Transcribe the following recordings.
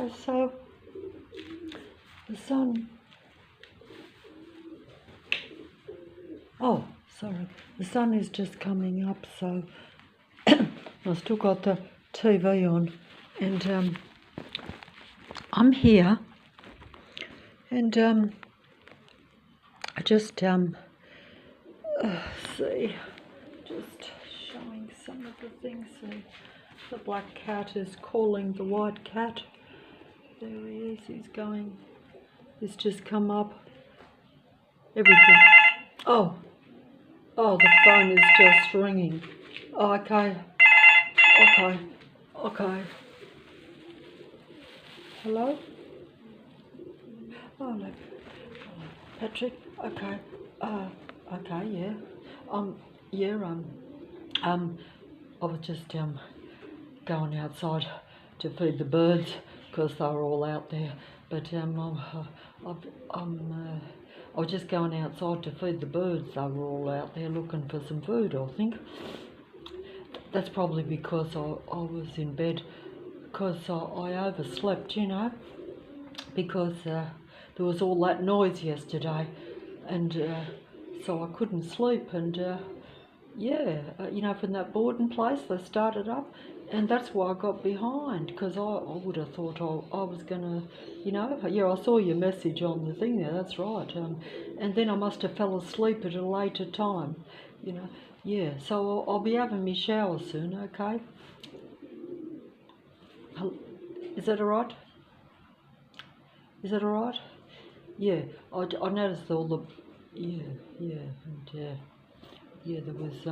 Okay, so the sun. Oh, sorry. The sun is just coming up, so I've still got the TV on, and I'm here, and I just see, just showing some of the things. See, the black cat is calling the white cat. There he is. He's going. It's just come up. Everything. Oh, the phone is just ringing. Okay. Hello? Oh, look. Patrick? Okay. Okay, yeah. Yeah, I was just, going outside to feed the birds because they were all out there. But, I was just going outside to feed the birds. They were all out there looking for some food, I think. That's probably because I was in bed, because I overslept, you know, because there was all that noise yesterday, and so I couldn't sleep, and you know, from that boarding place they started up, and that's why I got behind, because I would have thought I was going to, you know, yeah, I saw your message on the thing there, that's right, and then I must have fell asleep at a later time, you know. Yeah, so I'll be having my shower soon, okay? Is that alright? Is that alright? Yeah, I noticed all the, yeah, and yeah, there was,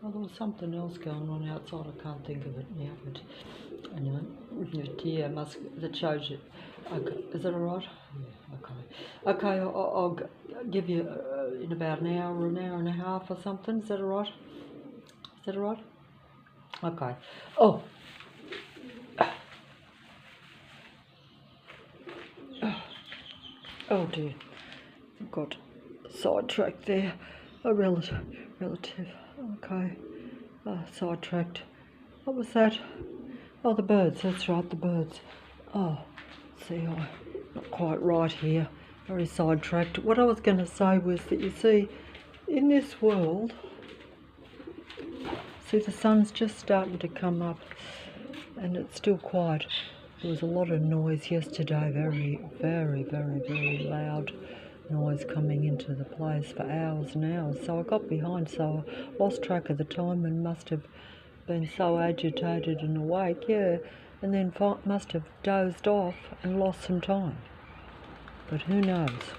there was something else going on outside, I can't think of it now, but anyway, yeah, that shows you. Okay, is that alright? Yeah, okay. Okay, I'll give you in about an hour and a half or something, is that alright? Is that alright? Okay. Oh, oh dear, I got sidetracked there. A relative. Okay, sidetracked. What was that? Oh, the birds, that's right, the birds. Oh, see, I'm not quite right here, very sidetracked. What I was going to say was that, you see, in this world, see, the sun's just starting to come up, and it's still quiet. There was a lot of noise yesterday, very loud noise coming into the place for hours and hours. So I got behind, so I lost track of the time and must have been so agitated and awake, yeah, and then must have dozed off and lost some time. But who knows?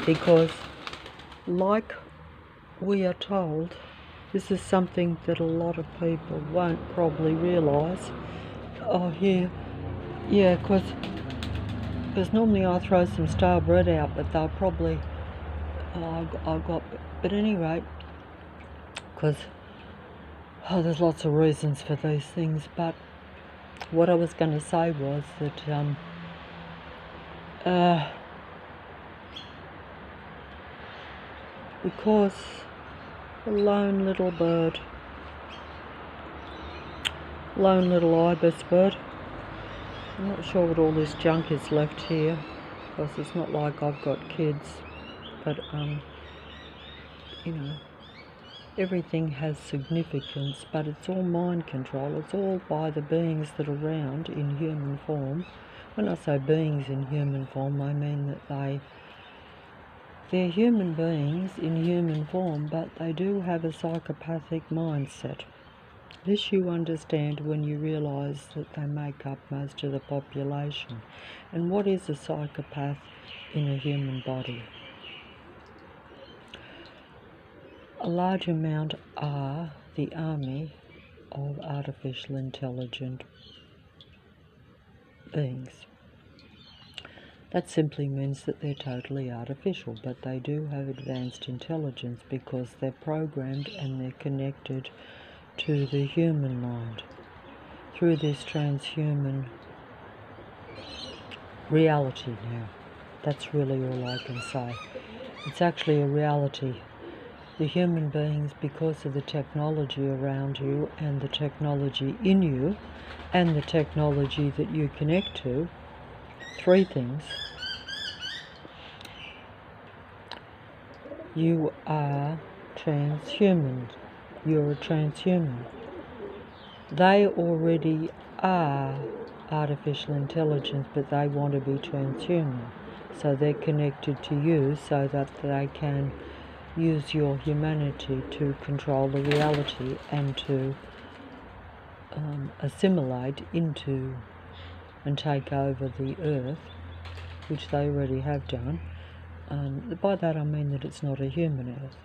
Because, like we are told, this is something that a lot of people won't probably realise. Oh, yeah, because normally I throw some stale bread out, but they'll probably, but at any rate, because there's lots of reasons for these things, but what I was going to say was that because a lone little ibis bird, I'm not sure what all this junk is left here, because it's not like I've got kids, but you know, everything has significance, but it's all mind control. It's all by the beings that are around in human form. When I say beings in human form, I mean that they're human beings in human form, but they do have a psychopathic mindset. This you understand when you realise that they make up most of the population. And what is a psychopath in a human body? A large amount are the army of artificial intelligent beings. That simply means that they're totally artificial, but they do have advanced intelligence because they're programmed and they're connected to the human mind through this transhuman reality now. That's really all I can say. It's actually a reality the human beings, because of the technology around you and the technology in you and the technology that you connect to, three things. You are transhuman. You're a transhuman. They already are artificial intelligence, but they want to be transhuman. So they're connected to you so that they can use your humanity to control the reality and to assimilate into and take over the earth, which they already have done. By that I mean that it's not a human earth.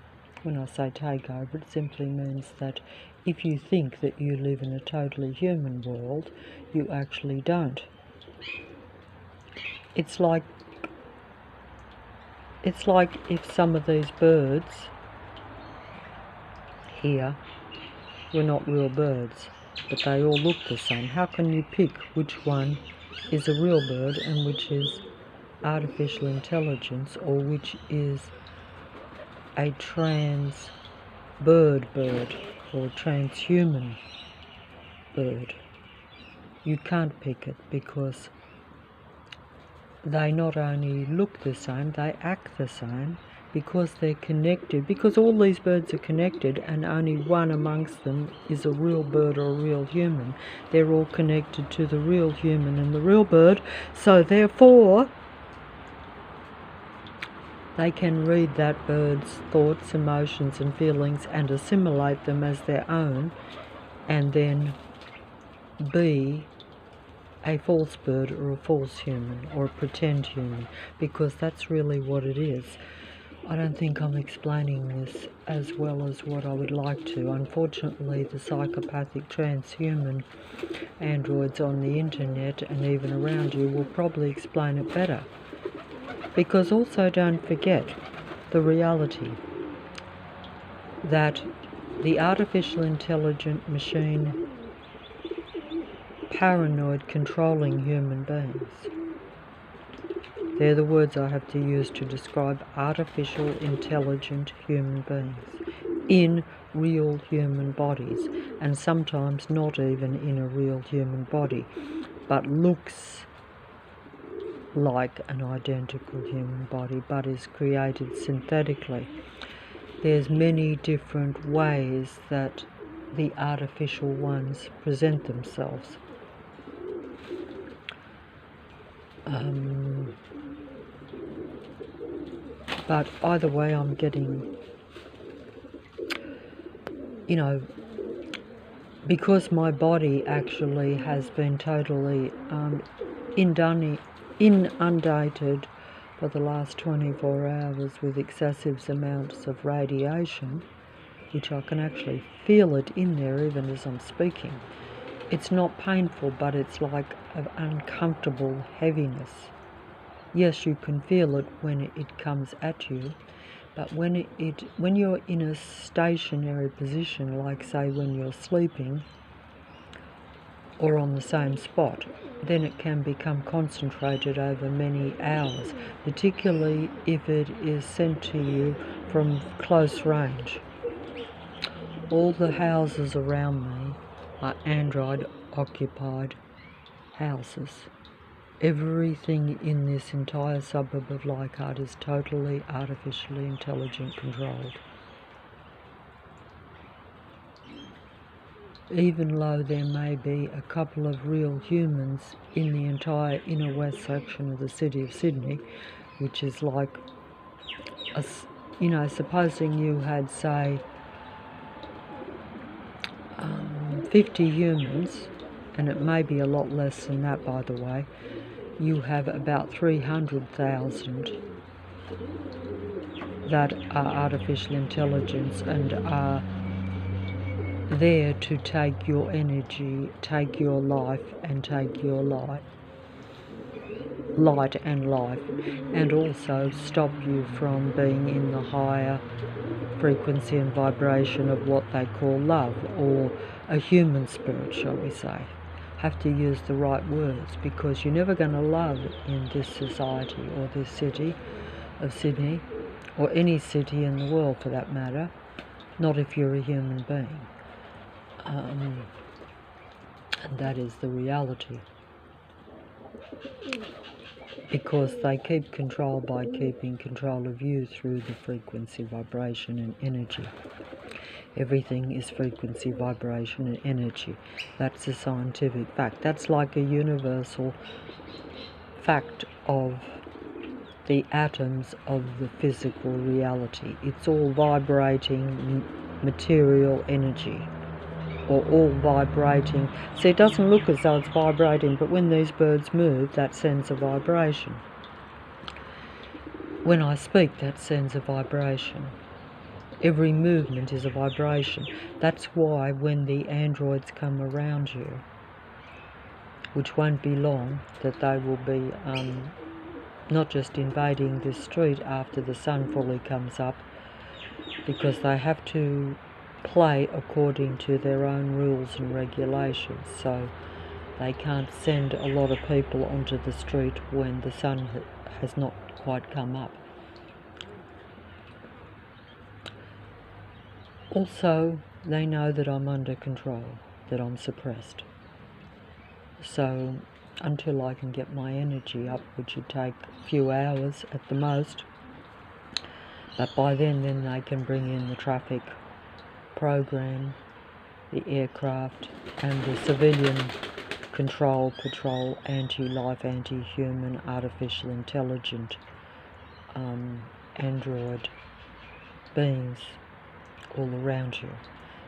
When I say take over, it simply means that if you think that you live in a totally human world, you actually don't. It's like if some of these birds here were not real birds, but they all look the same. How can you pick which one is a real bird and which is artificial intelligence, or which is a trans bird or a transhuman bird? You can't pick it because they not only look the same, they act the same, because they're connected, because all these birds are connected and only one amongst them is a real bird or a real human. They're all connected to the real human and the real bird, so therefore they can read that bird's thoughts, emotions and feelings and assimilate them as their own, and then be a false bird or a false human or a pretend human, because that's really what it is. I don't think I'm explaining this as well as what I would like to. Unfortunately, the psychopathic transhuman androids on the internet and even around you will probably explain it better. Because also don't forget the reality that the artificial intelligent machine paranoid controlling human beings. They're the words I have to use to describe artificial intelligent human beings in real human bodies, and sometimes not even in a real human body, but looks like an identical human body, but is created synthetically. There's many different ways that the artificial ones present themselves. But either way, I'm getting, because my body actually has been totally inundated for the last 24 hours with excessive amounts of radiation, which I can actually feel it in there even as I'm speaking. It's not painful, but it's like an uncomfortable heaviness. Yes, you can feel it when it comes at you, but when you're in a stationary position, like say when you're sleeping or on the same spot, then it can become concentrated over many hours, particularly if it is sent to you from close range. All the houses around me are android-occupied houses. Everything in this entire suburb of Leichhardt is totally artificially intelligent controlled. Even though there may be a couple of real humans in the entire inner west section of the city of Sydney, which is like, supposing you had, say, 50 humans, and it may be a lot less than that, by the way, you have about 300,000 that are artificial intelligence and are there to take your energy, take your life, and take your light and life, and also stop you from being in the higher frequency and vibration of what they call love, or a human spirit, shall we say. Have to use the right words, because you're never going to love in this society or this city of Sydney or any city in the world for that matter, not if you're a human being. And that is the reality. Because they keep control by keeping control of you through the frequency, vibration and energy. Everything is frequency, vibration and energy. That's a scientific fact. That's like a universal fact of the atoms of the physical reality. It's all vibrating material energy, or all vibrating. See, it doesn't look as though it's vibrating, but when these birds move, that sends a vibration. When I speak, that sends a vibration. Every movement is a vibration. That's why when the androids come around you, which won't be long, that they will be not just invading this street after the sun fully comes up, because they have to play according to their own rules and regulations, so they can't send a lot of people onto the street when the sun has not quite come up. Also, they know that I'm under control, that I'm suppressed. So until I can get my energy up, which would take a few hours at the most, but by then they can bring in the traffic program, the aircraft and the civilian control, patrol, anti-life, anti-human, artificial intelligent android beings all around you.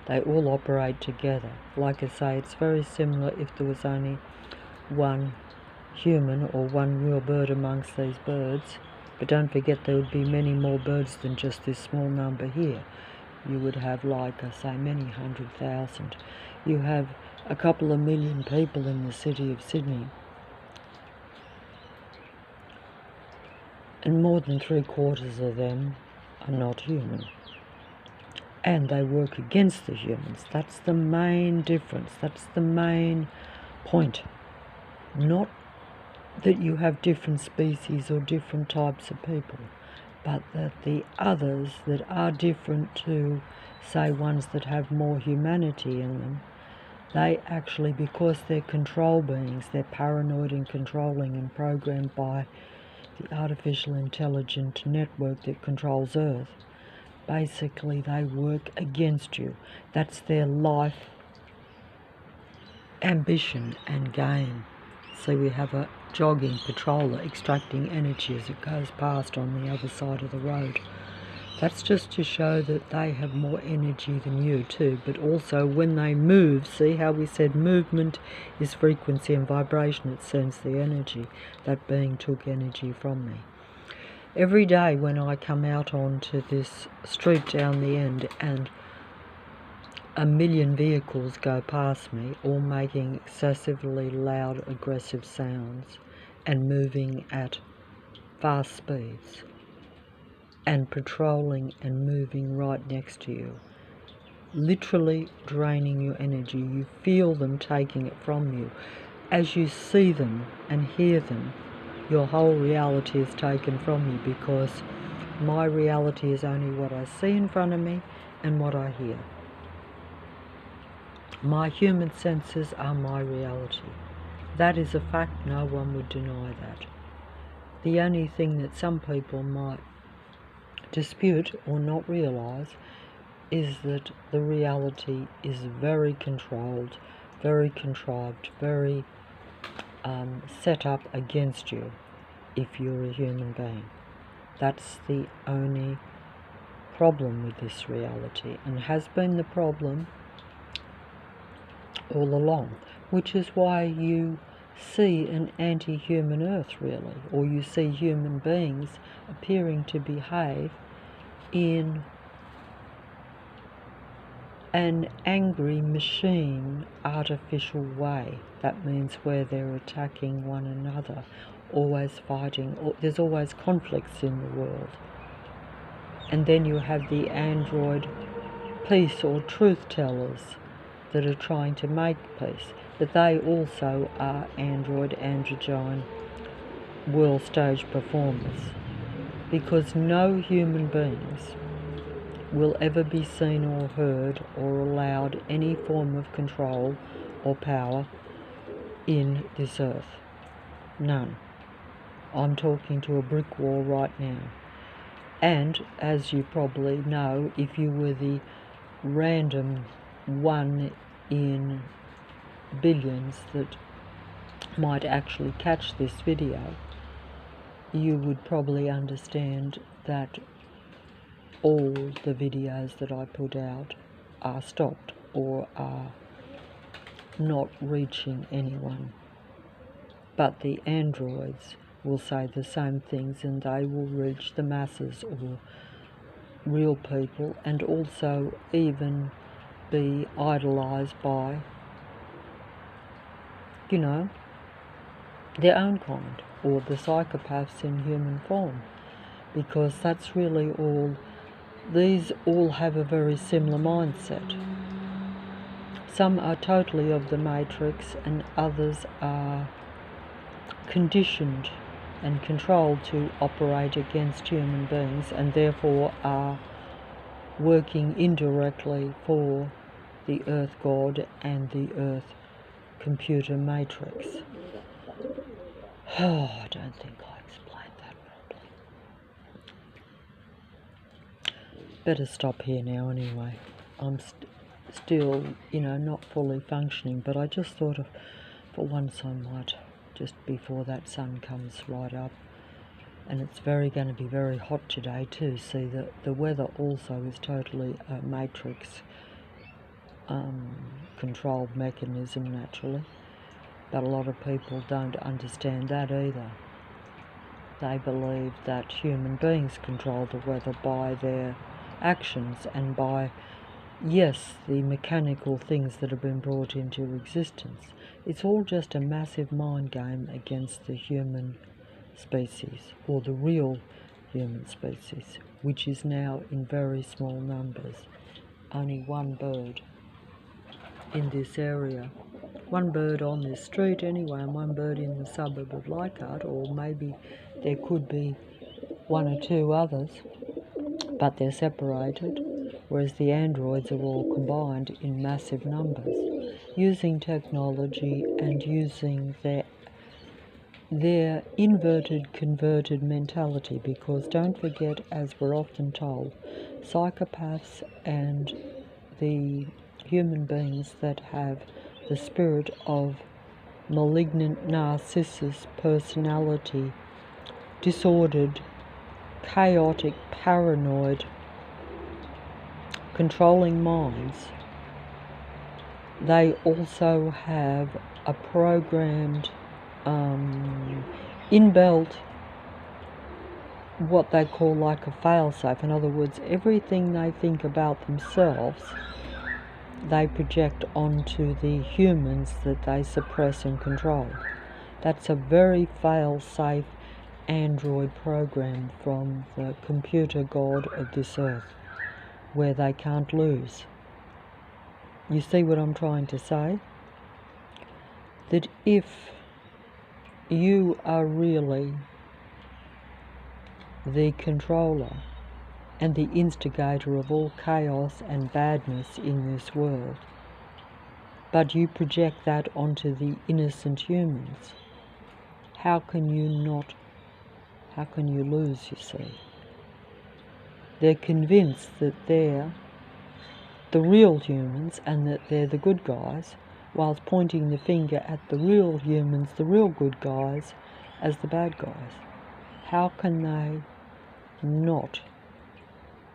They all operate together. Like I say, it's very similar if there was only one human or one real bird amongst these birds, but don't forget there would be many more birds than just this small number here. You would have, like I say, many 100,000. You have a couple of million people in the city of Sydney, and more than 3/4 of them are not human. And they work against the humans. That's the main difference. That's the main point. Not that you have different species or different types of people, but that the others that are different to, say, ones that have more humanity in them, they actually, because they're control beings, they're paranoid and controlling and programmed by the artificial intelligent network that controls Earth, basically they work against you. That's their life ambition and game. So we have a jogging patroller extracting energy as it goes past on the other side of the road. That's just to show that they have more energy than you too, but also when they move, see how we said movement is frequency and vibration, it sends the energy. That being took energy from me. Every day when I come out onto this street down the end and a million vehicles go past me, all making excessively loud, aggressive sounds and moving at fast speeds and patrolling and moving right next to you, literally draining your energy. You feel them taking it from you. As you see them and hear them, your whole reality is taken from you, because my reality is only what I see in front of me and what I hear. My human senses are my reality. That is a fact. No one would deny that. The only thing that some people might dispute or not realize is that the reality is very controlled, very contrived, very set up against you if you're a human being. That's the only problem with this reality, and has been the problem all along, which is why you see an anti-human Earth, really, or you see human beings appearing to behave in an angry machine, artificial way. That means where they're attacking one another, always fighting, there's always conflicts in the world. And then you have the android peace or truth tellers that are trying to make peace, but they also are android, androgyne, world stage performers. because no human beings will ever be seen or heard or allowed any form of control or power in this earth. None. I'm talking to a brick wall right now. And as you probably know, if you were the random one in billions that might actually catch this video, you would probably understand that all the videos that I put out are stopped or are not reaching anyone. But the androids will say the same things, and they will reach the masses or real people, and also even be idolized by, you know, their own kind, or the psychopaths in human form, because that's really all. These all have a very similar mindset. Some are totally of the matrix, and others are conditioned and controlled to operate against human beings, and therefore are working indirectly for the Earth God and the Earth computer matrix. Oh, I don't think I explained that properly. Better stop here now anyway. I'm still, not fully functioning, but I just thought of, for once I might, just before that sun comes right up. And it's going to be very hot today too. See, the weather also is totally a matrix controlled mechanism naturally. But a lot of people don't understand that either. They believe that human beings control the weather by their actions and by, yes, the mechanical things that have been brought into existence. It's all just a massive mind game against the human species, or the real human species, which is now in very small numbers. Only one bird in this area. One bird on this street anyway, and one bird in the suburb of Leichhardt, or maybe there could be one or two others, but they're separated, whereas the androids are all combined in massive numbers, using technology and using their inverted, converted mentality, because don't forget, as we're often told, psychopaths and the human beings that have the spirit of malignant narcissist personality, disordered, chaotic, paranoid, controlling minds, they also have a programmed, inbuilt, what they call like a failsafe. In other words, everything they think about themselves, they project onto the humans that they suppress and control. That's a very fail-safe android program from the computer god of this earth, where they can't lose. You see what I'm trying to say? That if you are really the controller and the instigator of all chaos and badness in this world, but you project that onto the innocent humans, how can you lose, you see? They're convinced that they're the real humans and that they're the good guys, whilst pointing the finger at the real humans, the real good guys, as the bad guys. How can they not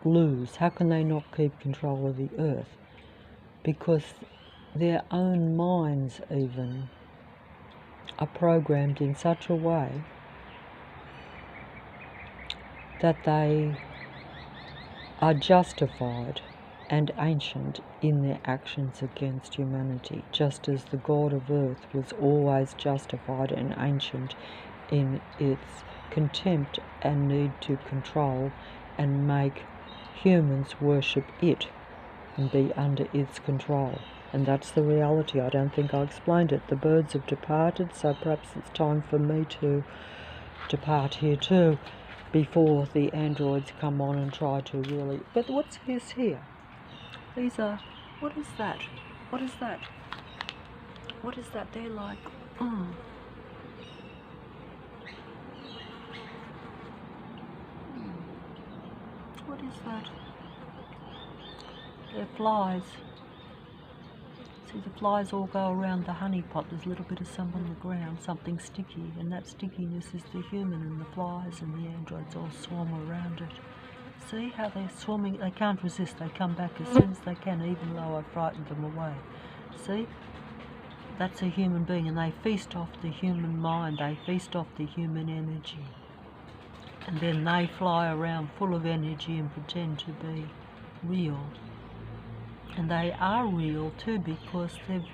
lose? How can they not keep control of the earth? Because their own minds even are programmed in such a way that they are justified and ancient in their actions against humanity, just as the God of Earth was always justified and ancient in its contempt and need to control and make humans worship it and be under its control. And that's the reality. I don't think I explained it. The birds have departed, so perhaps it's time for me to depart here too, before the androids come on and try to really... But what's this here? These are... What is that? What is that? What is that? They're like... What is that? They're flies. See, the flies all go around the honey pot. There's a little bit of some on the ground, something sticky, and that stickiness is the human, and the flies and the androids all swarm around it. See how they're swarming? They can't resist. They come back as soon as they can, even though I frightened them away. See? That's a human being, and they feast off the human mind. They feast off the human energy. And then they fly around full of energy and pretend to be real. And they are real too, because they've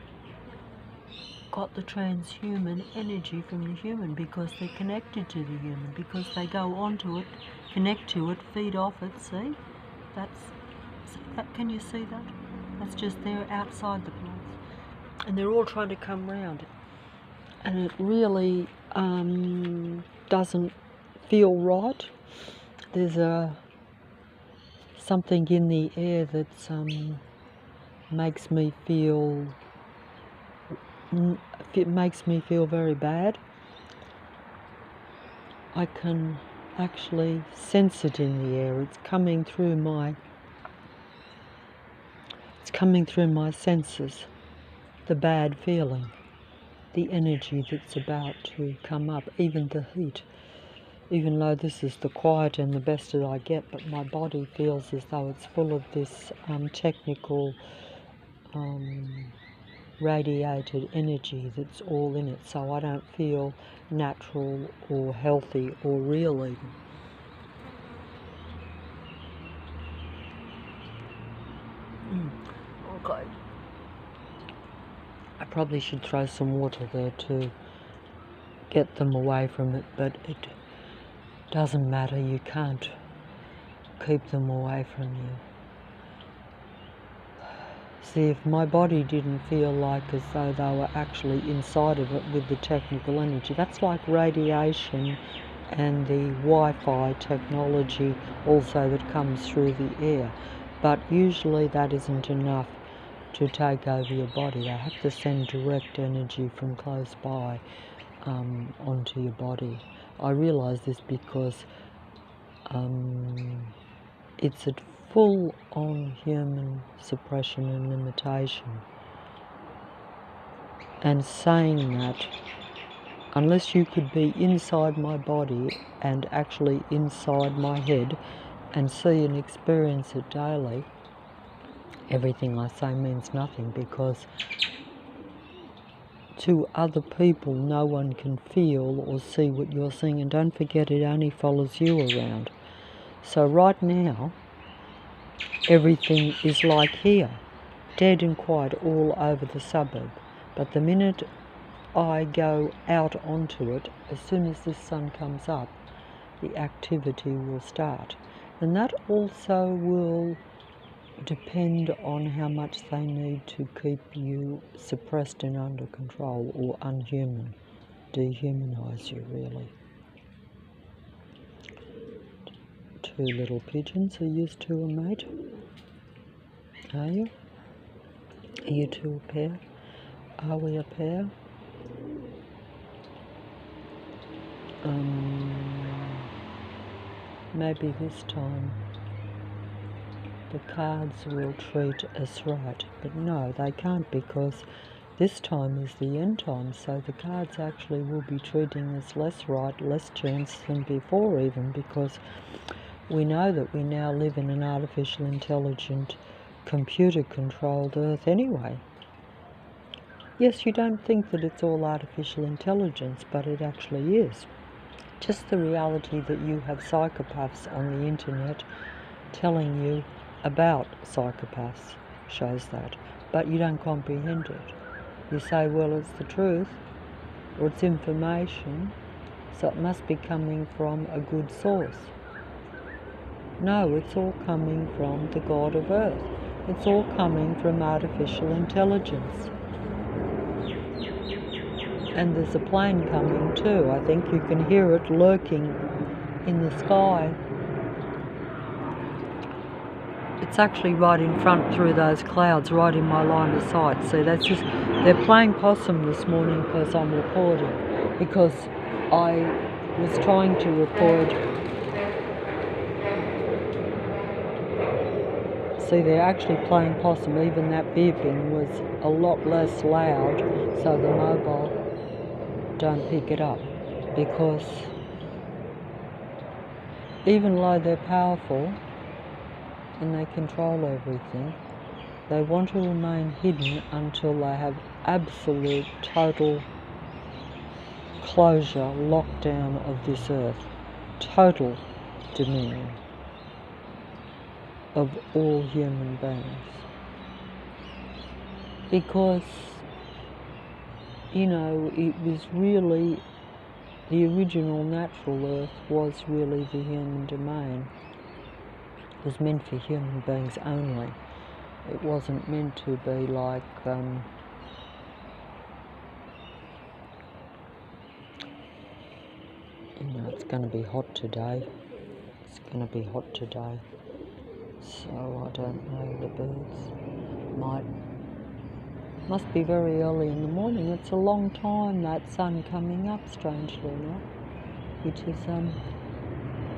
got the transhuman energy from the human, because they're connected to the human, because they go onto it, connect to it, feed off it. See? See that? Can you see that? That's just there outside the place. And they're all trying to come round it. And it really doesn't feel right. There's something in the air that's makes me feel very bad. I can actually sense it in the air. It's coming through my senses. The bad feeling, the energy that's about to come up, even the heat. Even though this is the quiet and the best that I get, but my body feels as though it's full of this technical radiated energy that's all in it, so I don't feel natural or healthy or real even. Okay. I probably should throw some water there to get them away from it, but it doesn't matter. You can't keep them away from you. See, if my body didn't feel like as though they were actually inside of it with the technical energy, that's like radiation and the Wi-Fi technology also that comes through the air. But usually that isn't enough to take over your body. They have to send direct energy from close by onto your body. I realise this because it's a full-on human suppression and limitation. And saying that, unless you could be inside my body and actually inside my head and see and experience it daily, everything I say means nothing, because to other people no one can feel or see what you're seeing, and don't forget it only follows you around. So right now everything is like here, dead and quiet all over the suburb, but the minute I go out onto it, as soon as the sun comes up, the activity will start. And that also will depend on how much they need to keep you suppressed and under control, or unhuman, dehumanize you really. Two little pigeons. Are you two a mate? Are you? Are you two a pair? Are we a pair? Maybe this time the cards will treat us right, but no, they can't, because this time is the end time, so the cards actually will be treating us less right, less chance than before even, because we know that we now live in an artificial intelligent, computer-controlled Earth anyway. Yes, you don't think that it's all artificial intelligence, but it actually is. Just the reality that you have psychopaths on the internet telling you about psychopaths shows that, but you don't comprehend it. You say, well, it's the truth, or it's information, so it must be coming from a good source. No, it's all coming from the God of Earth. It's all coming from artificial intelligence. And there's a plane coming too. I think you can hear it lurking in the sky. It's actually right in front through those clouds, right in my line of sight. See, that's just, they're playing possum this morning because I'm recording, because I was trying to record. See, they're actually playing possum. Even that beeping was a lot less loud, so the mobile don't pick it up, because even though they're powerful and they control everything, they want to remain hidden until they have absolute, total closure, lockdown of this earth, total dominion of all human beings. Because, you know, it was really, the original natural earth was really the human domain. It was meant for human beings only. It wasn't meant to be like, you know, it's going to be hot today. It's going to be hot today. So I don't know, the birds must be very early in the morning. It's a long time, that sun coming up, strangely enough, which is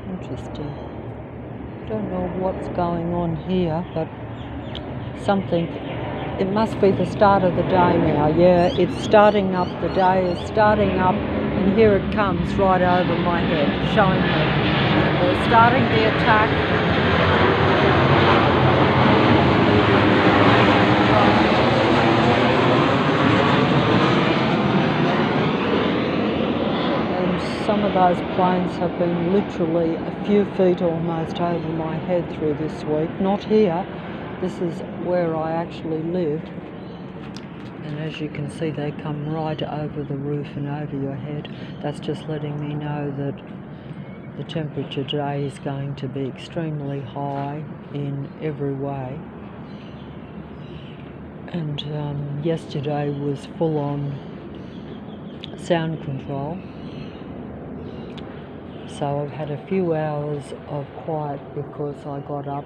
interesting. I don't know what's going on here, but something, it must be the start of the day now. Yeah, it's starting up, the day is starting up, and here it comes right over my head, showing me they're starting the attack. Some of those planes have been literally a few feet almost over my head through this week. Not here, this is where I actually live. And as you can see, they come right over the roof and over your head. That's just letting me know that the temperature today is going to be extremely high in every way. And yesterday was full on sound control. So I've had a few hours of quiet because I got up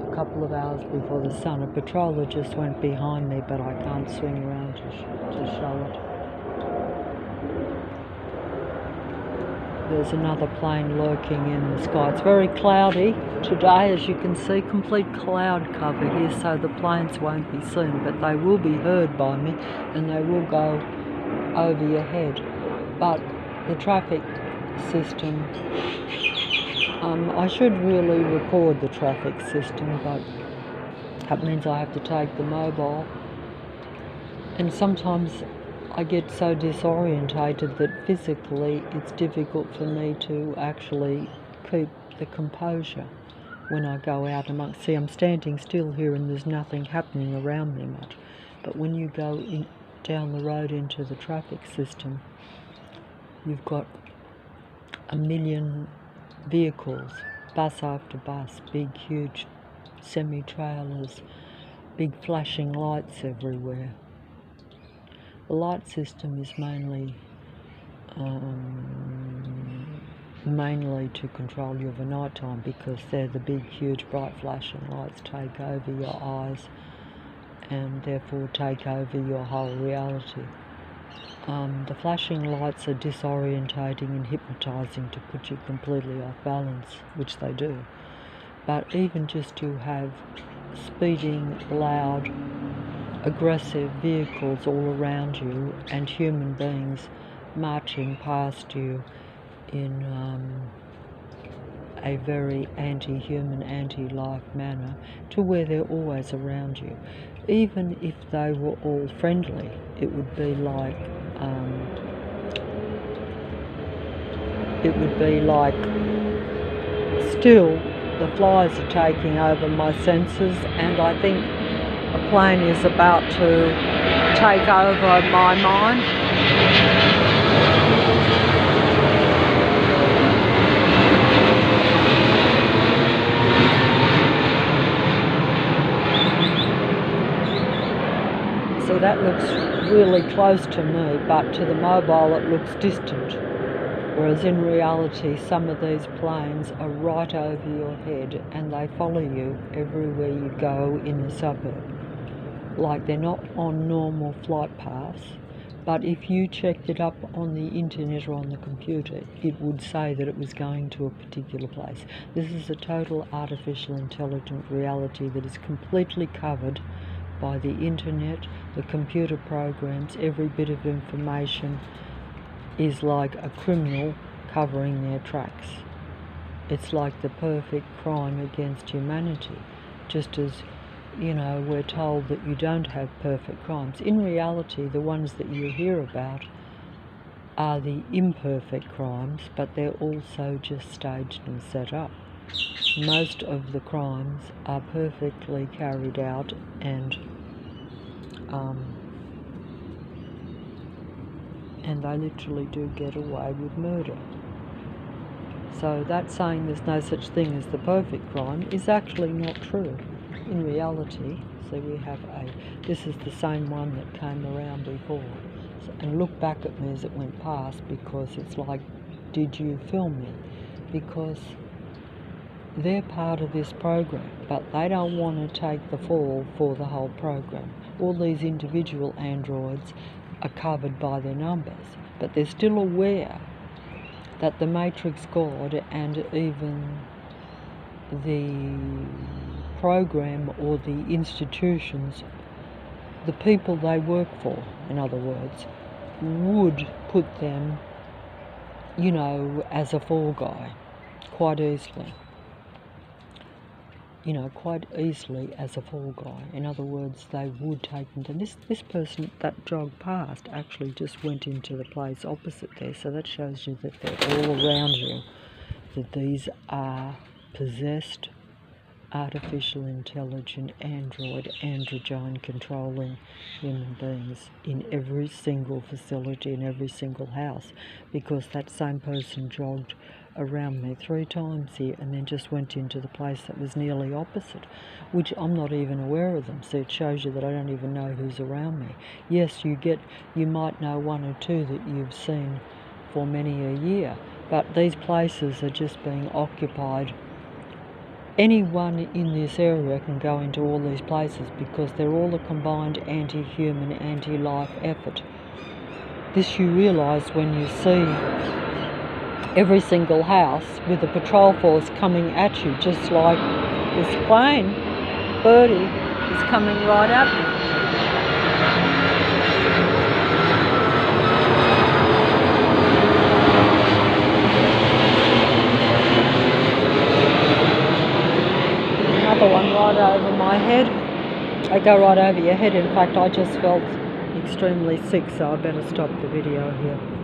a couple of hours before the sun. A patroller just went behind me, but I can't swing around to show it. There's another plane lurking in the sky. It's very cloudy today, as you can see, complete cloud cover here, so the planes won't be seen, but they will be heard by me and they will go over your head. But the traffic system, I should really record the traffic system, but that means I have to take the mobile, and sometimes I get so disorientated that physically it's difficult for me to actually keep the composure when I go out amongst. See, I'm standing still here and there's nothing happening around me much, but when you go down the road into the traffic system, you've got a million vehicles, bus after bus, big, huge semi-trailers, big flashing lights everywhere. The light system is mainly to control you over night time, because they're the big, huge, bright flashing lights take over your eyes and therefore take over your whole reality. The flashing lights are disorientating and hypnotizing to put you completely off balance, which they do. But even just to have speeding, loud, aggressive vehicles all around you and human beings marching past you in a very anti-human, anti-life manner, to where they're always around you. Even if they were all friendly, it would be like still the flies are taking over my senses, and I think a plane is about to take over my mind. So that looks really close to me, but to the mobile it looks distant. Whereas in reality, some of these planes are right over your head and they follow you everywhere you go in the suburb. Like, they're not on normal flight paths, but if you checked it up on the internet or on the computer, it would say that it was going to a particular place. This is a total artificial intelligent reality that is completely covered by the internet, the computer programs. Every bit of information is like a criminal covering their tracks. It's like the perfect crime against humanity, just as, you know, we're told that you don't have perfect crimes. In reality, the ones that you hear about are the imperfect crimes, but they're also just staged and set up. Most of the crimes are perfectly carried out and they literally do get away with murder. So that saying there's no such thing as the perfect crime is actually not true. In reality, so we have this is the same one that came around before. And look back at me as it went past, because it's like, did you film me? Because they're part of this program, but they don't want to take the fall for the whole program. All these individual androids are covered by their numbers, but they're still aware that the Matrix God and even the program or the institutions, the people they work for, in other words, would put them, you know, as a fall guy quite easily. You know, quite easily as a fall guy. In other words, they would take them to this person that jogged past actually just went into the place opposite there, so that shows you that they're all around you, that these are possessed artificial intelligent androgyne controlling human beings in every single facility, in every single house, because that same person jogged around me 3 times here and then just went into the place that was nearly opposite, which I'm not even aware of them. So it shows you that I don't even know who's around me. Yes, you might know 1 or 2 that you've seen for many a year, but these places are just being occupied. Anyone in this area can go into all these places because they're all a combined anti-human, anti-life effort. This you realise when you see every single house with a patrol force coming at you, just like this plane, Birdie, is coming right at me. Another one right over my head. They go right over your head. In fact, I just felt extremely sick, so I better stop the video here.